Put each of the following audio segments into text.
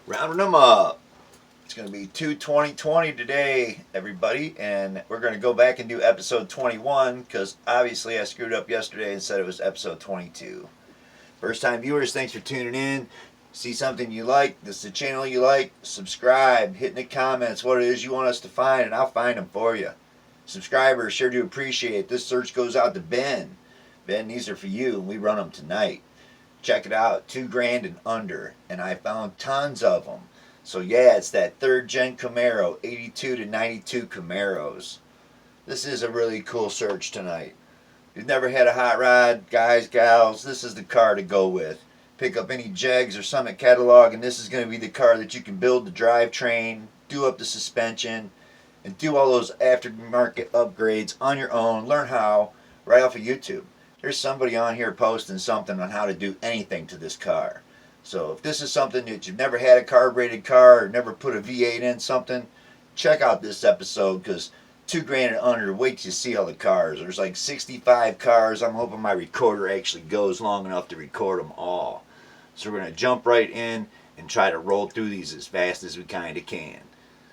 Rounding them up. It's going to be 2/20/20 today, everybody, and we're going to go back and do episode 21 because obviously I screwed up yesterday and said it was episode 22. First time viewers, thanks for tuning in. See something you like, this is the channel you like, subscribe, hit in the comments what it is you want us to find, and I'll find them for you. Subscribers sure do appreciate. This search goes out to Ben. Ben, these are for you, and we run them tonight. Check it out, $2,000 and under, and I found tons of them. So yeah, it's that third gen Camaro, 82 to 92 Camaros. This is a really cool search tonight. If you've never had a hot rod, guys, gals, this is the car to go with. Pick up any Jegs or Summit catalog, and this is going to be the car that you can build the drivetrain, do up the suspension, and do all those aftermarket upgrades on your own. Learn how right off of YouTube. There's somebody on here posting something on how to do anything to this car. So if this is something that you've never had a carbureted car or never put a V8 in something, check out this episode because $2,000 and under, wait till you see all the cars. There's like 65 cars. I'm hoping my recorder actually goes long enough to record them all. So we're going to jump right in and try to roll through these as fast as we kind of can.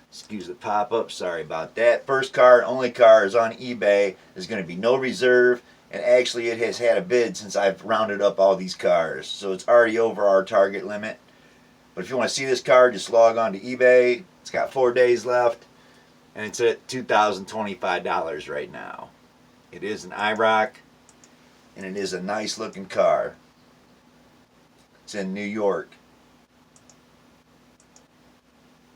Excuse the pop-up, sorry about that. First car, only car is on eBay. There's going to be no reserve. And actually it has had a bid since I've rounded up all these cars. So it's already over our target limit. But if you want to see this car, just log on to eBay. It's got 4 days left. And it's at $2,025 right now. It is an IROC. And it is a nice looking car. It's in New York.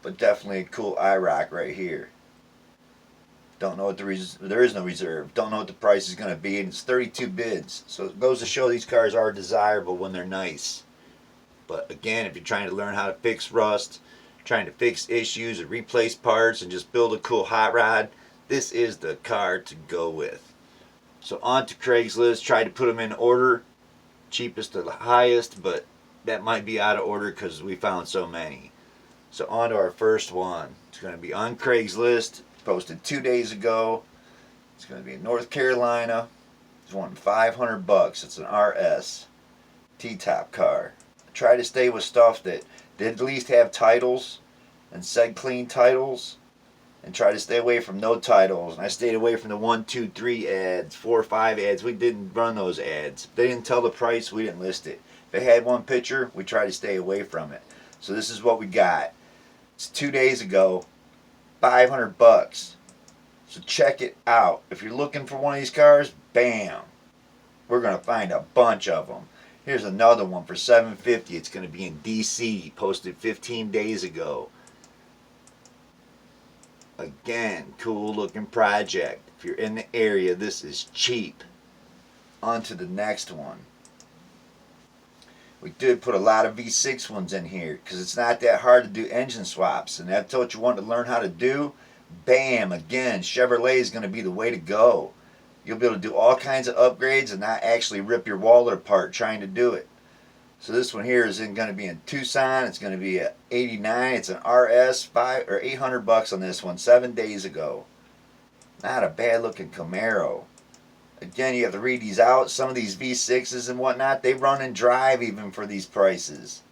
But definitely a cool IROC right here. Don't know what there is no reserve. Don't know what the price is going to be, and it's 32 bids. So it goes to show these cars are desirable when they're nice. But again, if you're trying to learn how to fix rust, trying to fix issues or replace parts and just build a cool hot rod, this is the car to go with. So on to Craigslist. Tried to put them in order, cheapest to the highest, but that might be out of order because we found so many. So on to our first one. It's going to be on Craigslist. Posted 2 days ago. It's going to be in North Carolina. It's wanting $500. It's an RS T-top car. I try to stay with stuff that did at least have titles and said clean titles, and try to stay away from no titles. And I stayed away from the 1, 2, 3 ads, 4, 5 ads. We didn't run those ads. If they didn't tell the price, we didn't list it. If it had one picture, we tried to stay away from it. So this is what we got. It's 2 days ago. $500. So check it out. If you're looking for one of these cars, bam, we're gonna find a bunch of them. Here's another one for $750. It's gonna be in DC. Posted 15 days ago. Again, cool looking project. If you're in the area, this is cheap. On to the next one. We did put a lot of V6 ones in here because it's not that hard to do engine swaps. And that's what you want to learn how to do. Bam, again, Chevrolet is going to be the way to go. You'll be able to do all kinds of upgrades and not actually rip your wallet apart trying to do it. So this one here is going to be in Tucson. It's going to be at 89. It's an RS, $800 on this one, 7 days ago. Not a bad looking Camaro. Again, you have to read these out. Some of these V6s and whatnot, they run and drive even for these prices.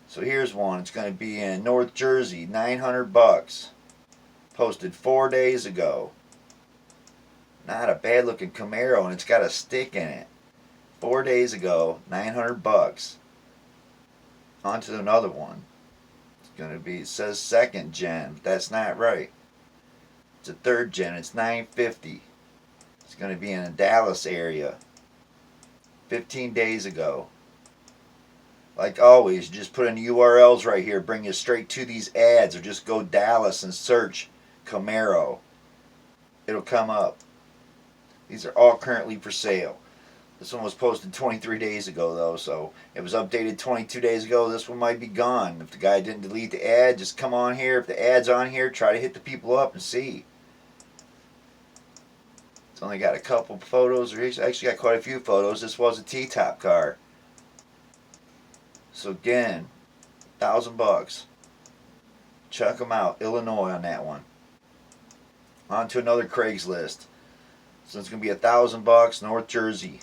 So here's one. It's going to be in North Jersey, $900. Posted 4 days ago. Not a bad looking Camaro, and it's got a stick in it. 4 days ago, $900. On to another one. It's going to be, it says second gen, but that's not right. It's a third gen. It's $950. It's going to be in the Dallas area. 15 days ago. Like always, just put in URLs right here. Bring you straight to these ads. Or just go Dallas and search Camaro. It'll come up. These are all currently for sale. This one was posted 23 days ago though. So it was updated 22 days ago. This one might be gone. If the guy didn't delete the ad, just come on here. If the ad's on here, try to hit the people up and see. It's only got a couple photos, or actually got quite a few photos. This was a T-top car. So again, $1,000. Check them out. Illinois on that one. On to another Craigslist. So it's going to be $1,000, North Jersey.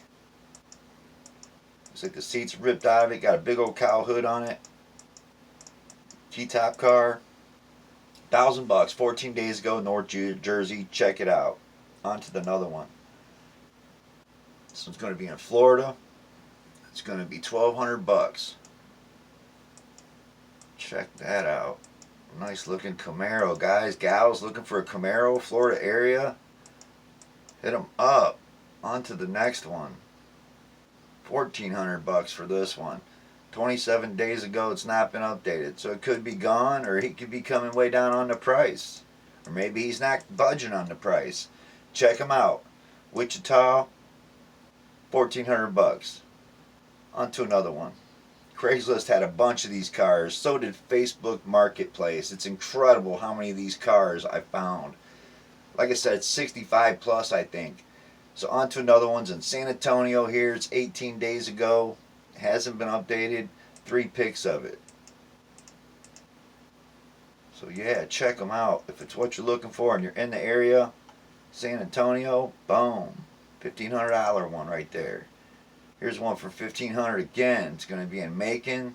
Looks like the seats ripped out of it. Got a big old cow hood on it. Key top car. $1,000, 14 days ago, North Jersey. Check it out. On to another one. This one's going to be in Florida. It's going to be $1,200. Check that out. Nice looking Camaro, guys, gals looking for a Camaro, Florida area. Hit them up. On to the next one. $1,400 for this one. 27 days ago, it's not been updated, so it could be gone, or he could be coming way down on the price, or maybe he's not budging on the price. Check him out. Wichita, $1,400. On to another one. Craigslist had a bunch of these cars. So did Facebook Marketplace. It's incredible how many of these cars I found. Like I said, 65 plus, I think. So on to another one's in San Antonio here. It's 18 days ago. Hasn't been updated. 3 pics of it. So yeah, check them out. If it's what you're looking for and you're in the area, San Antonio, boom. $1,500 one right there. Here's one for $1,500 again. It's going to be in Macon.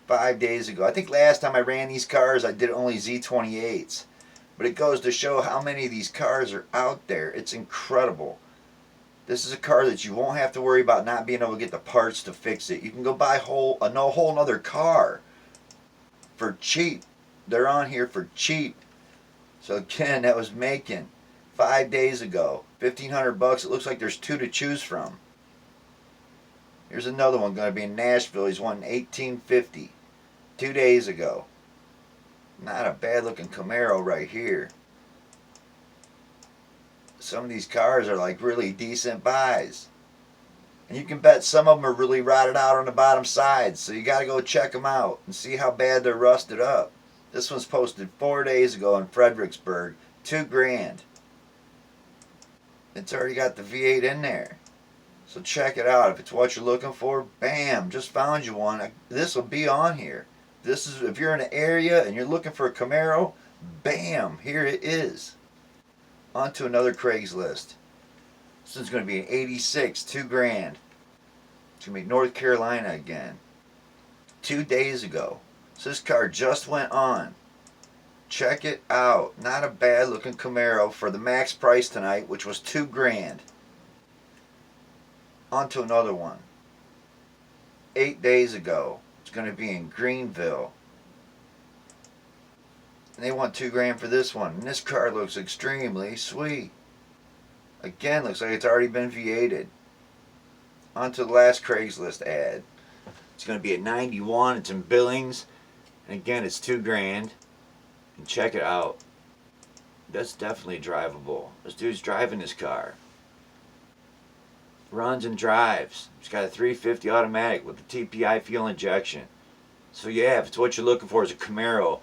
5 days ago. I think last time I ran these cars, I did only Z28s. But it goes to show how many of these cars are out there. It's incredible. This is a car that you won't have to worry about not being able to get the parts to fix it. You can go buy a whole nother car for cheap. They're on here for cheap. So again, that was Macon. 5 days ago. $1,500. It looks like there's 2 to choose from. Here's another one going to be in Nashville. He's won $1,850. 2 days ago. Not a bad looking Camaro right here. Some of these cars are like really decent buys. And you can bet some of them are really rotted out on the bottom sides. So you got to go check them out and see how bad they're rusted up. This one's posted 4 days ago in Fredericksburg. $2,000. It's already got the V8 in there. So check it out. If it's what you're looking for, bam, just found you one. This will be on here. This is if you're in an area and you're looking for a Camaro, bam, here it is. On to another Craigslist. This one's going to be an 86, $2,000. It's going to be North Carolina again. 2 days ago. So this car just went on. Check it out. Not a bad looking Camaro for the max price tonight, which was $2,000. On to another one. 8 days ago. It's going to be in Greenville. And they want $2,000 for this one. And this car looks extremely sweet. Again, looks like it's already been V8'd. On to the last Craigslist ad. It's going to be a 91. It's in Billings. And again, it's $2,000. And check it out. That's definitely drivable. This dude's driving this car. Runs and drives. It's got a 350 automatic with a TPI fuel injection. So yeah, if it's what you're looking for is a Camaro,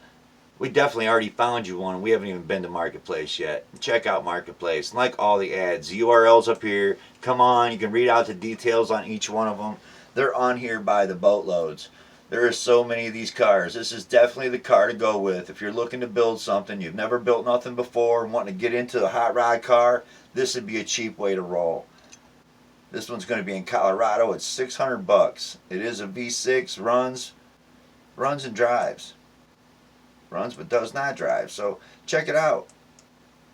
we definitely already found you one. We haven't even been to Marketplace yet. Check out Marketplace. Like all the ads, the URL's up here. Come on, you can read out the details on each one of them. They're on here by the boatloads. There are so many of these cars. This is definitely the car to go with. If you're looking to build something, you've never built nothing before, and wanting to get into a hot rod car, this would be a cheap way to roll. This one's going to be in Colorado. It's $600. It is a V6, runs and drives. Runs but does not drive. So check it out.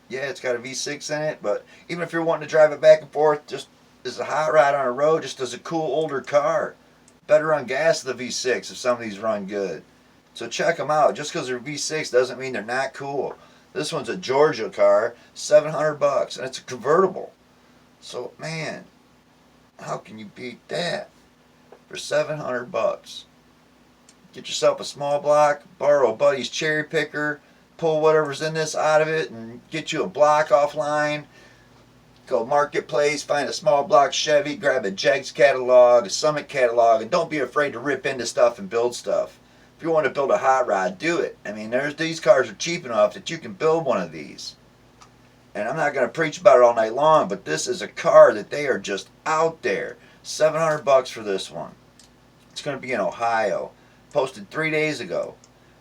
Yeah, it's got a V6 in it, but even if you're wanting to drive it back and forth, just as a hot rod on a road, just as a cool older car. Better on gas than the V6 if some of these run good. So check them out. Just because they're V6 doesn't mean they're not cool. This one's a Georgia car, $700, and it's a convertible. So man, how can you beat that for $700? Get yourself a small block, borrow a buddy's cherry picker, pull whatever's in this out of it, and get you a block offline. Go Marketplace, find a small block Chevy, grab a Jegs catalog, a Summit catalog, and don't be afraid to rip into stuff and build stuff. If you want to build a hot rod, do it. I mean, these cars are cheap enough that you can build one of these. And I'm not going to preach about it all night long, but this is a car that they are just out there. $700 for this one. It's going to be in Ohio. Posted 3 days ago.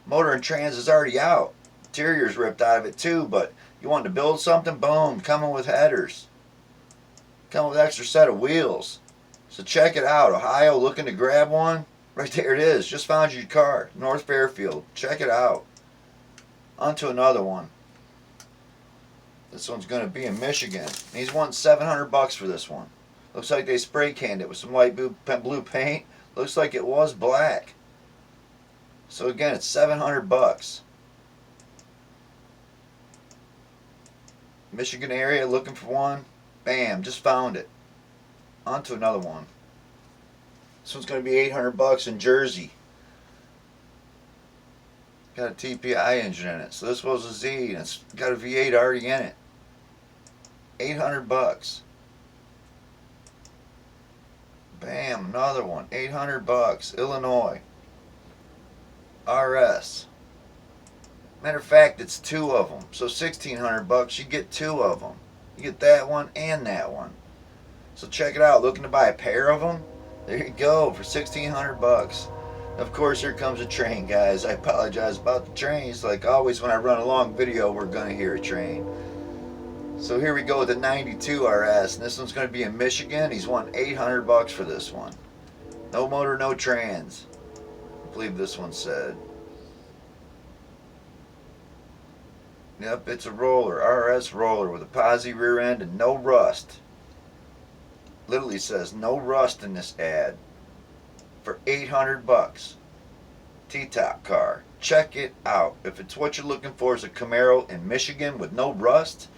Motor and trans is already out. Interior's ripped out of it too, but you want to build something? Boom, coming with headers. Coming with extra set of wheels. So check it out. Ohio, looking to grab one? Right there it is. Just found your car. North Fairfield. Check it out. On to another one. This one's going to be in Michigan. He's wanting $700 for this one. Looks like they spray canned it with some light blue paint. Looks like it was black. So again, it's $700. Michigan area, looking for one. Bam, just found it. On to another one. This one's going to be $800 in Jersey. Got a TPI engine in it. So this was a Z, and it's got a V8 already in it. $800. Bam, another one. $800. Illinois. RS. Matter of fact, it's two of them. So $1,600. You get two of them. You get that one and that one. So check it out. Looking to buy a pair of them? There you go for $1,600. Of course, here comes a train, guys. I apologize about the trains. Like always, when I run a long video, we're gonna hear a train. So here we go with the 92 RS, and this one's going to be in Michigan. He's wanting $800 for this one. No motor, no trans. I believe this one said. Yep, it's a roller, RS roller with a posi rear end and no rust. Literally says no rust in this ad. For $800. T-top car. Check it out. If it's what you're looking for is a Camaro in Michigan with no rust,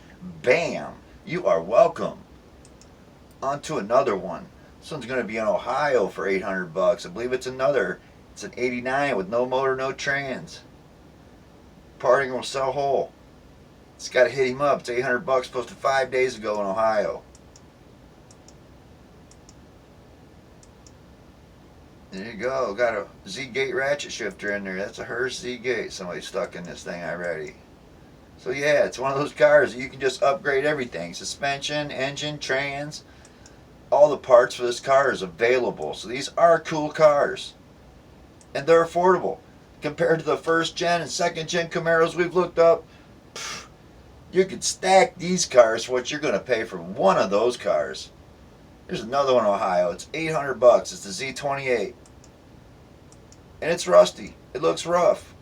bam, you are welcome. On to another one. This one's going to be in Ohio for $800. I believe it's an 89 with no motor, no trans. Parting will sell whole. It's got to hit him up. It's $800, posted 5 days ago in Ohio. There you go. Got a Z-gate ratchet shifter in there. That's a Hurst Z-gate. Somebody stuck in this thing already. So yeah, it's one of those cars that you can just upgrade everything. Suspension, engine, trans. All the parts for this car is available. So these are cool cars. And they're affordable. Compared to the first gen and second gen Camaros we've looked up, you could stack these cars for what you're going to pay for one of those cars. There's another one in Ohio. It's $800. It's the Z28. And it's rusty. It looks rough.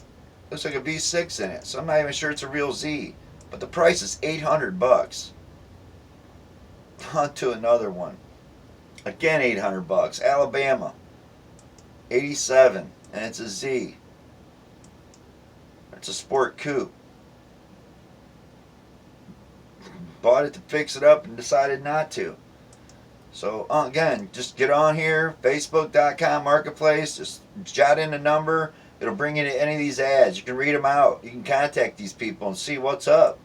Looks like a V6 in it. So I'm not even sure it's a real Z. But the price is $800. On to another one. Again $800. Alabama. 87. And it's a Z. It's a sport coupe. Bought it to fix it up and decided not to. So again, just get on here, Facebook.com Marketplace, just jot in the number. It'll bring you to any of these ads. You can read them out. You can contact these people and see what's up.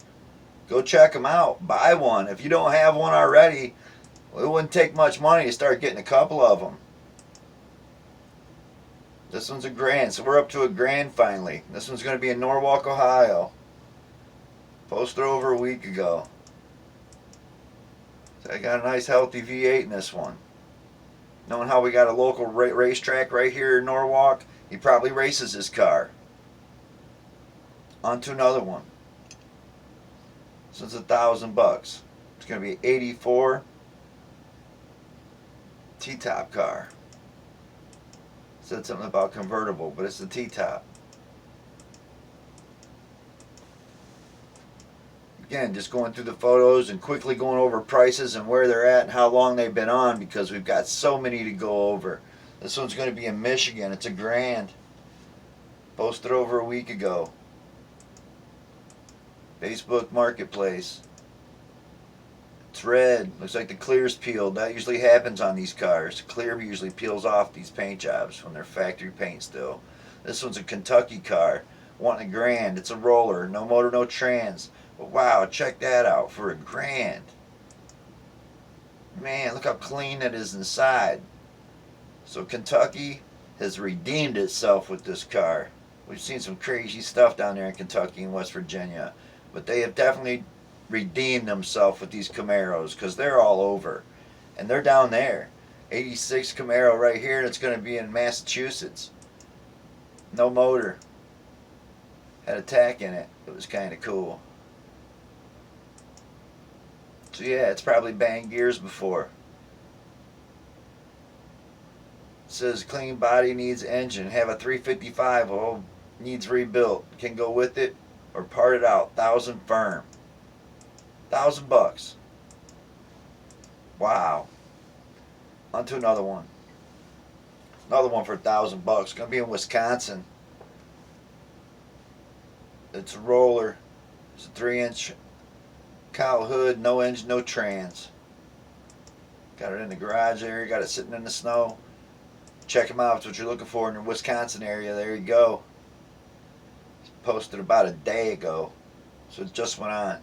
Go check them out. Buy one. If you don't have one already, well, it wouldn't take much money to start getting a couple of them. This one's $1,000, so we're up to $1,000 finally. This one's going to be in Norwalk, Ohio. Posted over a week ago. So I got a nice healthy V8 in this one. Knowing how we got a local racetrack right here in Norwalk, he probably races his car. On to another one. So it's $1,000. It's going to be 84 T-top car. Said something about convertible, but it's the T-top. Again, just going through the photos and quickly going over prices and where they're at and how long they've been on, because we've got so many to go over. This one's going to be in Michigan. It's $1,000. Posted over a week ago. Facebook Marketplace. It's red. Looks like the clear's peeled. That usually happens on these cars. Clear usually peels off these paint jobs when they're factory paint still. This one's a Kentucky car. Wanting $1,000. It's a roller. No motor, no trans. But wow, check that out for $1,000. Man, look how clean it is inside. So Kentucky has redeemed itself with this car. We've seen some crazy stuff down there in Kentucky and West Virginia. But they have definitely redeemed themselves with these Camaros, because they're all over. And they're down there. 86 Camaro right here, and it's going to be in Massachusetts. No motor. Had a tack in it. It was kind of cool. So yeah, it's probably banged gears before. says clean body needs engine. Have a 355. Oh, needs rebuilt. Can go with it or part it out. 1,000 firm. $1,000. Wow. On to another one. Another one for $1,000. Gonna be in Wisconsin. It's a roller. It's a 3-inch cowl hood, no engine, no trans. Got it in the garage area. Got it sitting in the snow. Check them out. It's what you're looking for in the Wisconsin area. There you go. It's posted about a day ago, so it just went on.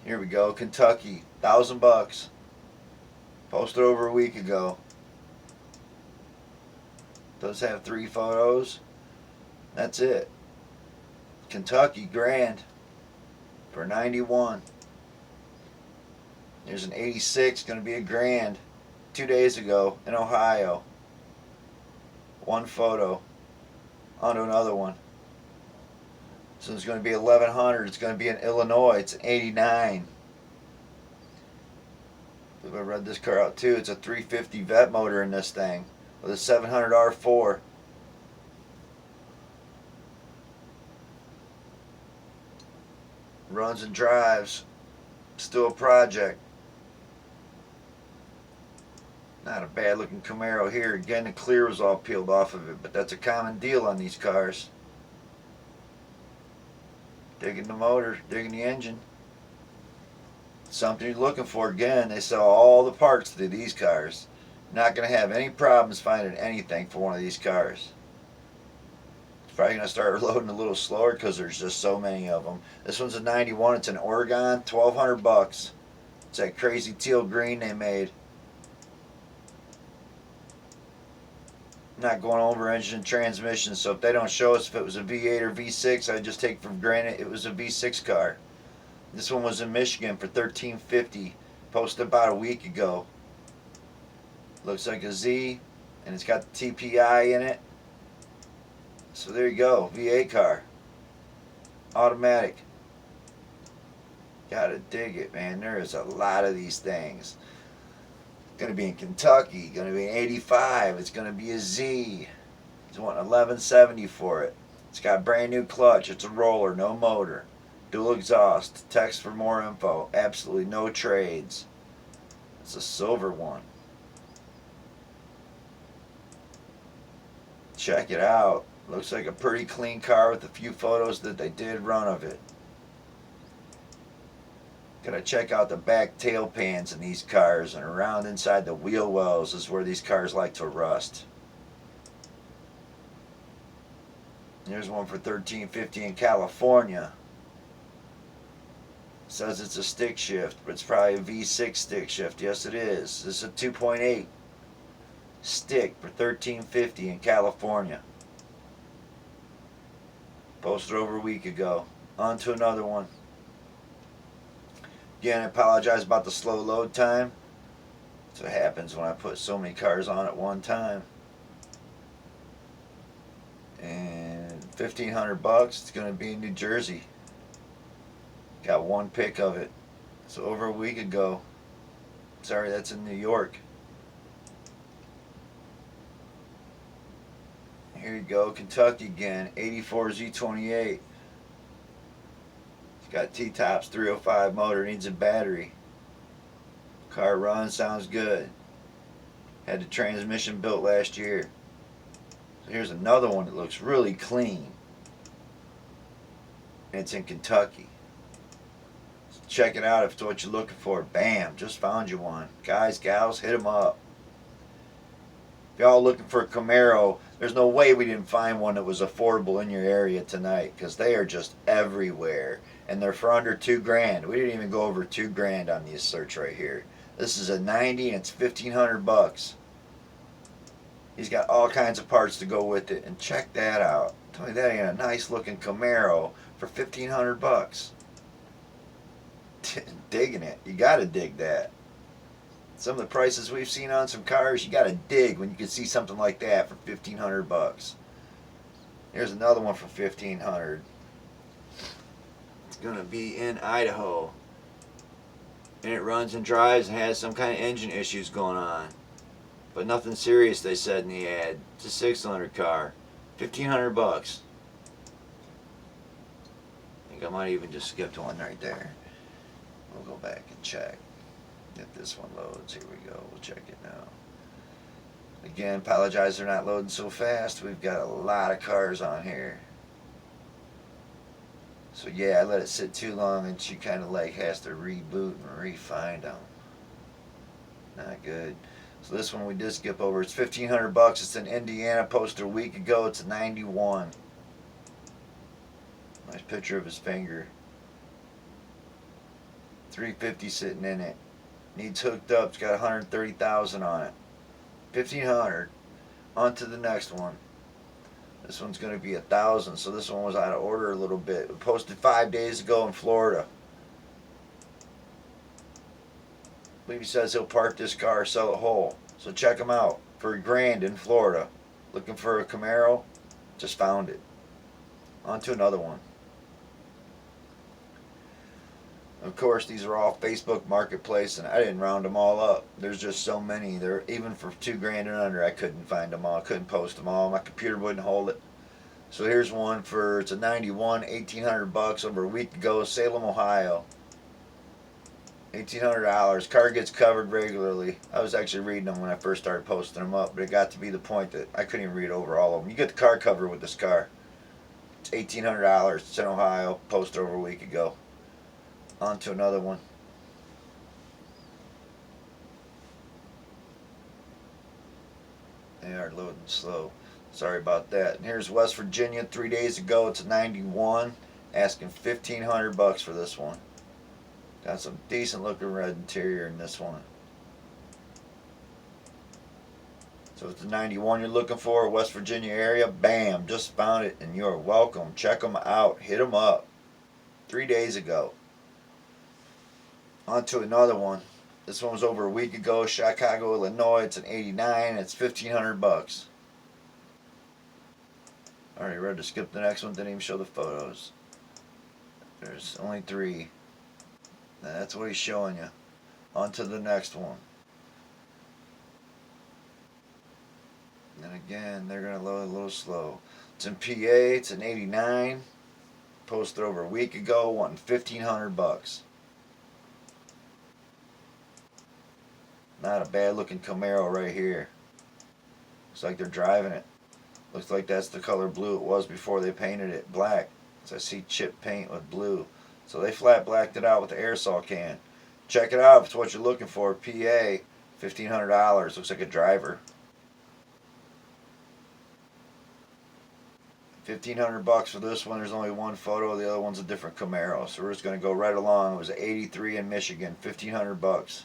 Here we go. Kentucky, $1,000. Posted over a week ago. Does have 3 photos. That's it. Kentucky, grand for 91. There's an 86, going to be a grand. 2 days ago in Ohio. 1 photo. On to another one. So it's going to be 1,100. It's going to be in Illinois. It's an 89. I believe I read this car out too. It's a 350 vet motor in this thing with a 700 R4. Runs and drives. Still a project. Not a bad looking Camaro here. Again, the clear was all peeled off of it, but that's a common deal on these cars. Digging the motor, digging the engine. Something you're looking for. Again, they sell all the parts to these cars. Not going to have any problems finding anything for one of these cars. It's probably going to start loading a little slower because there's just so many of them. This one's a 91. It's an Oregon, $1,200. It's that crazy teal green they made. Not going over engine and transmission, so if they don't show us if it was a V8 or V6, I just take for granted it was a V6 car. This one was in Michigan for $1,350, posted about a week ago. Looks like a Z, and it's got the TPI in it. So there you go, V8 car, automatic. Gotta dig it, man. There is a lot of these things. Going to be in Kentucky, going to be an 85, it's going to be a Z. He's wanting 1170 for it. It's got brand new clutch, it's a roller, no motor, dual exhaust. Text for more info. Absolutely no trades. It's a silver one. Check it out. Looks like a pretty clean car with a few photos that they did run of it. Gotta check out the back tail pans in these cars, and around inside the wheel wells is where these cars like to rust. Here's one for $1,350 in California. Says it's a stick shift, but it's probably a V6 stick shift. Yes, it is. This is a 2.8 stick for $1,350 in California. Posted over a week ago. On to another one. Again, I apologize about the slow load time. That's what happens when I put so many cars on at one time. And $1,500. It's going to be in New Jersey. Got 1 pick of it. So over a week ago. Sorry, that's in New York. Here you go, Kentucky again. 84 Z28. Got T-tops, 305 motor, needs a battery. Car runs, sounds good. Had the transmission built last year. So here's another one that looks really clean. And it's in Kentucky. So check it out if it's what you're looking for. Bam, just found you one. Guys, gals, hit them up. If y'all looking for a Camaro, there's no way we didn't find one that was affordable in your area tonight, because they are just everywhere. And they're for under $2,000. We didn't even go over $2,000 on this search right here. This is a 90 and it's $1,500. He's got all kinds of parts to go with it, and check that out. Tell me that ain't a nice looking Camaro for $1,500. Digging it. You gotta dig that. Some of the prices we've seen on some cars, you gotta dig when you can see something like that for $1,500. Here's another one for $1,500. It's gonna be in Idaho, and it runs and drives and has some kind of engine issues going on. but nothing serious. They said in the ad. It's a 6-cylinder car, $1,500. I think I might even just skipped one right there. We'll go back and check if this one loads. Here we go. We'll check it now. Again, apologize they're not loading so fast. We've got a lot of cars on here. So yeah, I let it sit too long and she kind of like has to reboot and re-find them. Not good. So this one we did skip over. It's $1,500. It's in Indiana. Posted a week ago. It's a 91. Nice picture of his finger. 350 sitting in it. Needs hooked up. It's got 130,000 on it. 1,500. On to the next one. This one's going to be 1,000. So this one was out of order a little bit. It posted 5 days ago in Florida. I believe he says he'll park this car, sell it whole. So check him out for $1,000 in Florida. Looking for a Camaro? Just found it. On to another one. Of course, these are all Facebook Marketplace, and I didn't round them all up. There's just so many. They're even for $2,000 and under. I couldn't find them all. I couldn't post them all. My computer wouldn't hold it. So here's one for, it's a 91, $1,800 over a week ago, Salem, Ohio. $1,800. Car gets covered regularly. I was actually reading them when I first started posting them up, but it got to be the point that I couldn't even read over all of them. You get the car covered with this car. It's $1,800. It's in Ohio. Posted over a week ago. On to another one. They are loading slow. Sorry about that. And here's West Virginia 3 days ago. It's a 91. Asking $1,500 for this one. Got some decent looking red interior in this one. So it's the 91 you're looking for, West Virginia area. Bam, just found it and you're welcome. Check them out. Hit them up. 3 days ago. On to another one. This one was over a week ago, Chicago, Illinois. It's an 89. It's $1,500. Already ready to skip the next one. Didn't even show the photos. There's only 3. That's what he's showing you. On to the next one. And again, they're going to load a little slow. It's in PA. It's an 89. Posted over a week ago. Wanting $1,500. Not a bad looking Camaro right here. Looks like they're driving it. Looks like that's the color blue it was before they painted it black. So I see chip paint with blue. So they flat blacked it out with the aerosol can. Check it out if it's what you're looking for. PA, $1,500. Looks like a driver. $1,500 for this one. There's only one photo. The other one's a different Camaro. So we're just going to go right along. It was an 83 in Michigan. $1,500.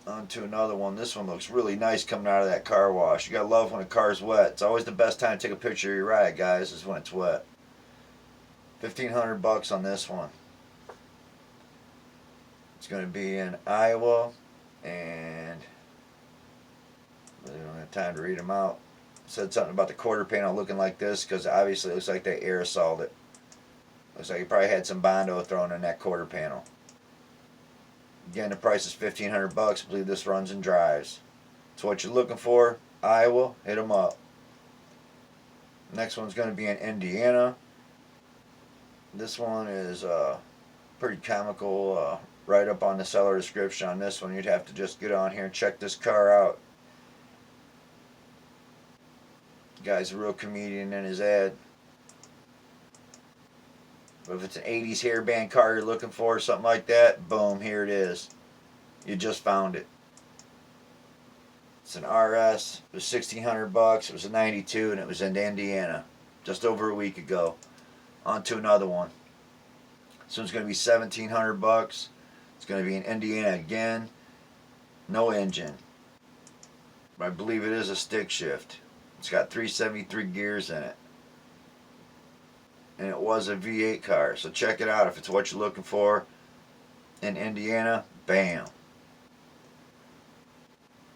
On to another one. This one looks really nice coming out of that car wash. You gotta love when a car's wet. It's always the best time to take a picture of your ride, guys, is when it's wet. $1,500 on this one. It's going to be in Iowa, and we don't have time to read them out. It said something about the quarter panel looking like this because obviously it looks like they aerosoled it. Looks like you probably had some Bondo thrown in that quarter panel. Again, the price is $1,500. I believe this runs and drives. It's what you're looking for. Iowa, hit them up. Next one's going to be in Indiana. This one is pretty comical. Right up on the seller description on this one. You'd have to just get on here and check this car out. The guy's a real comedian in his ad. But if it's an 80s hairband car you're looking for, something like that, boom, here it is. You just found it. It's an RS. It was $1,600. It was a 92 and it was in Indiana just over a week ago. On to another one. This one's going to be $1,700. It's going to be in Indiana again. No engine. But I believe it is a stick shift. It's got 373 gears in it. And it was a V8 car. So check it out if it's what you're looking for. In Indiana, bam.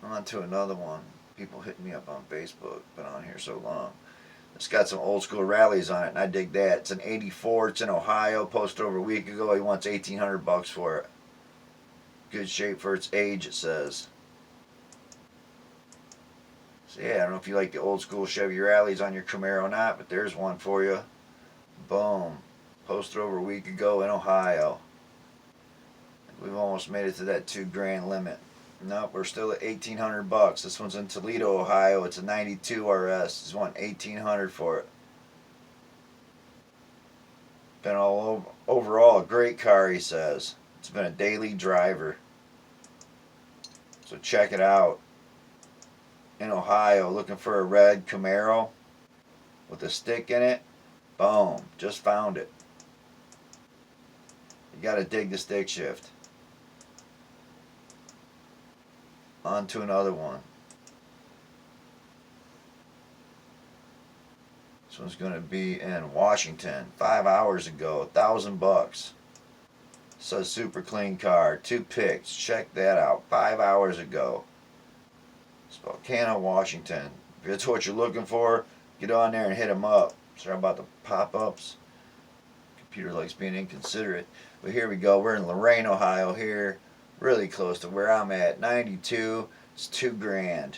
On to another one. People hitting me up on Facebook. Been on here so long. It's got some old school rallies on it, and I dig that. It's an 84. It's in Ohio. Posted over a week ago. He wants $1,800 for it. Good shape for its age, it says. So yeah, I don't know if you like the old school Chevy rallies on your Camaro or not, but there's one for you. Boom. Posted over a week ago in Ohio. We've almost made it to that $2,000 limit. Nope, we're still at $1,800. This one's in Toledo, Ohio. It's a 92 RS. He's wanting $1,800 for it. Been all over, overall a great car, he says. It's been a daily driver. So check it out. In Ohio, looking for a red Camaro with a stick in it. Boom, just found it. You gotta dig the stick shift. On to another one. This one's gonna be in Washington. 5 hours ago, $1,000. Says super clean car. 2 pics. Check that out. 5 hours ago. Spokane, Washington. If that's what you're looking for, get on there and hit them up. Sorry about the pop-ups. Computer likes being inconsiderate. But here we go. We're in Lorain, Ohio here. Really close to where I'm at. 92. It's $2,000.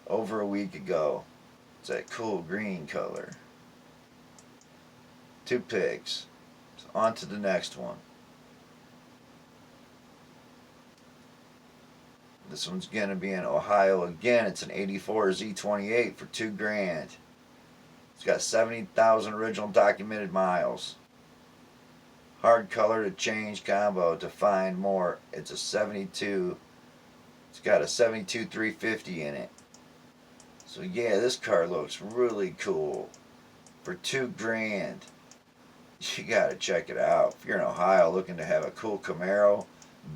Over a week ago. It's that cool green color. 2 pigs. So on to the next one. This one's going to be in Ohio again. It's an 84 Z28 for $2,000. It's got 70,000 original documented miles. Hard color to change combo to find more. It's a 72. It's got a 72 350 in it. So yeah, this car looks really cool. For $2,000. You gotta check it out. If you're in Ohio looking to have a cool Camaro,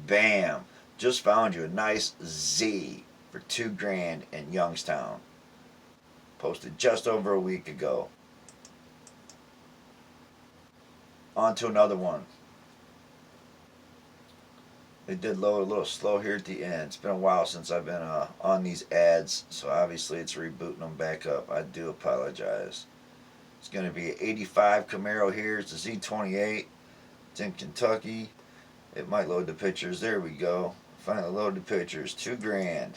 bam. Just found you a nice Z for $2,000 in Youngstown. Posted just over a week ago. On to another one. They did load a little slow here at the end. It's been a while since I've been on these ads, so obviously it's rebooting them back up. I do apologize. It's going to be an 85 Camaro here. It's a Z28. It's in Kentucky. It might load the pictures. There we go. Finally load the pictures. $2,000. It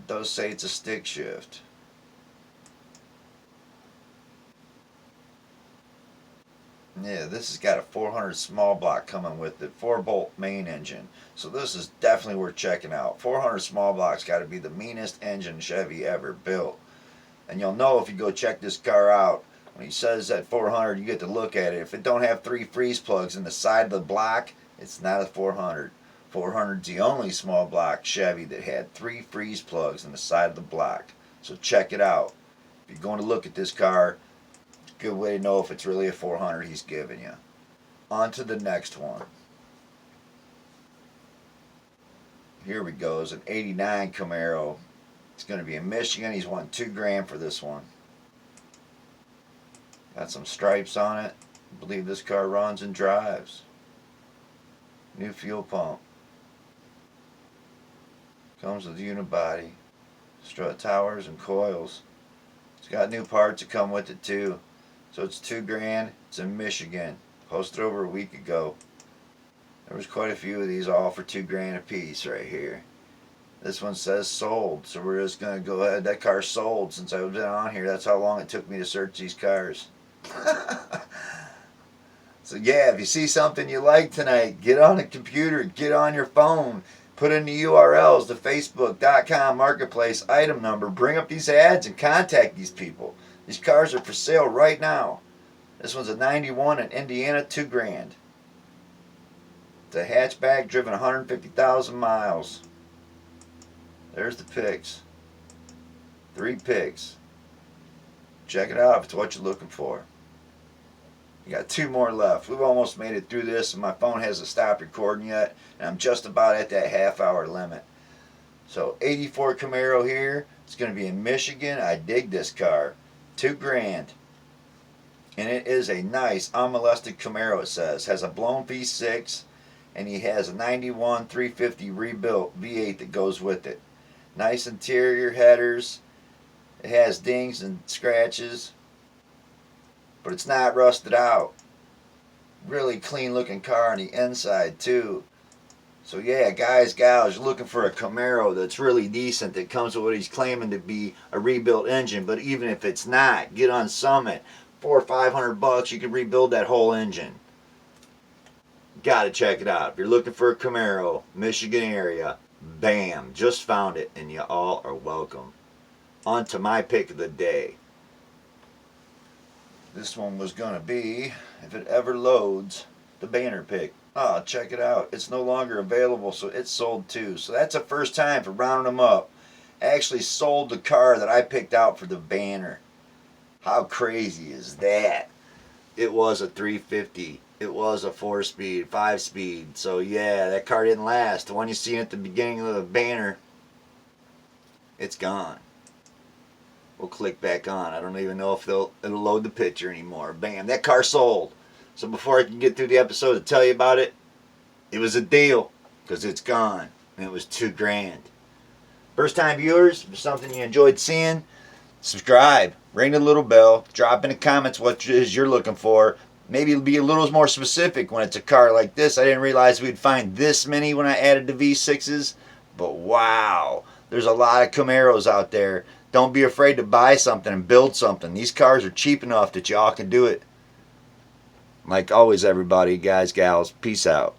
does say it's a stick shift. Yeah, this has got a 400 small block coming with it. 4-bolt main engine. So this is definitely worth checking out. 400 small block's got to be the meanest engine Chevy ever built. And you'll know if you go check this car out. When he says that 400, you get to look at it. If it don't have 3 freeze plugs in the side of the block, it's not a 400. 400's the only small block Chevy that had 3 freeze plugs in the side of the block. So check it out. If you're going to look at this car, it's a good way to know if it's really a 400 he's giving you. On to the next one. Here we go. It's an 89 Camaro. It's going to be in Michigan. He's won $2,000 for this one. Got some stripes on it. I believe this car runs and drives. New fuel pump. Comes with unibody, strut towers and coils. It's got new parts that come with it too. So it's $2,000. It's in Michigan. Posted over a week ago. There was quite a few of these, all for $2,000 a piece right here. This one says sold, so we're just gonna go ahead. That car's sold since I've been on here. That's how long it took me to search these cars. So yeah, if you see something you like tonight, get on a computer, get on your phone, put in the URLs, the Facebook.com marketplace item number, bring up these ads and contact these people. These cars are for sale right now. This one's a 91 in Indiana, $2,000. It's a hatchback driven 150,000 miles. There's the pics. 3 pics. Check it out if it's what you're looking for. You got 2 more left. We've almost made it through this, and my phone hasn't stopped recording yet, and I'm just about at that half-hour limit. So 84 Camaro here. It's going to be in Michigan. I dig this car. $2,000. And it is a nice unmolested Camaro, it says. Has a blown V6, and he has a 91 350 rebuilt V8 that goes with it. Nice interior headers. It has dings and scratches, but it's not rusted out. Really clean looking car on the inside too. So yeah, guys, gals, you're looking for a Camaro that's really decent, that comes with what he's claiming to be a rebuilt engine. But even if it's not, get on Summit. $400 or $500, you can rebuild that whole engine. Gotta check it out. If you're looking for a Camaro, Michigan area, bam, just found it, and you all are welcome. On to my pick of the day. This one was gonna be, if it ever loads, the banner pick. Oh, check it out. It's no longer available, so it's sold too. So that's the first time for rounding them up. I actually sold the car that I picked out for the banner. How crazy is that? It was a 350. It was a 4-speed, 5-speed. So yeah, that car didn't last. The one you see at the beginning of the banner, it's gone. We'll click back on. I don't even know if it'll load the picture anymore. Bam, that car sold. So before I can get through the episode to tell you about it, it was a deal because it's gone and it was $2,000. First time viewers, if there's something you enjoyed seeing, subscribe, ring the little bell, drop in the comments what it is you're looking for. Maybe it'll be a little more specific when it's a car like this. I didn't realize we'd find this many when I added the V6s, but wow, there's a lot of Camaros out there. Don't be afraid to buy something and build something. These cars are cheap enough that y'all can do it. Like always, everybody, guys, gals, peace out.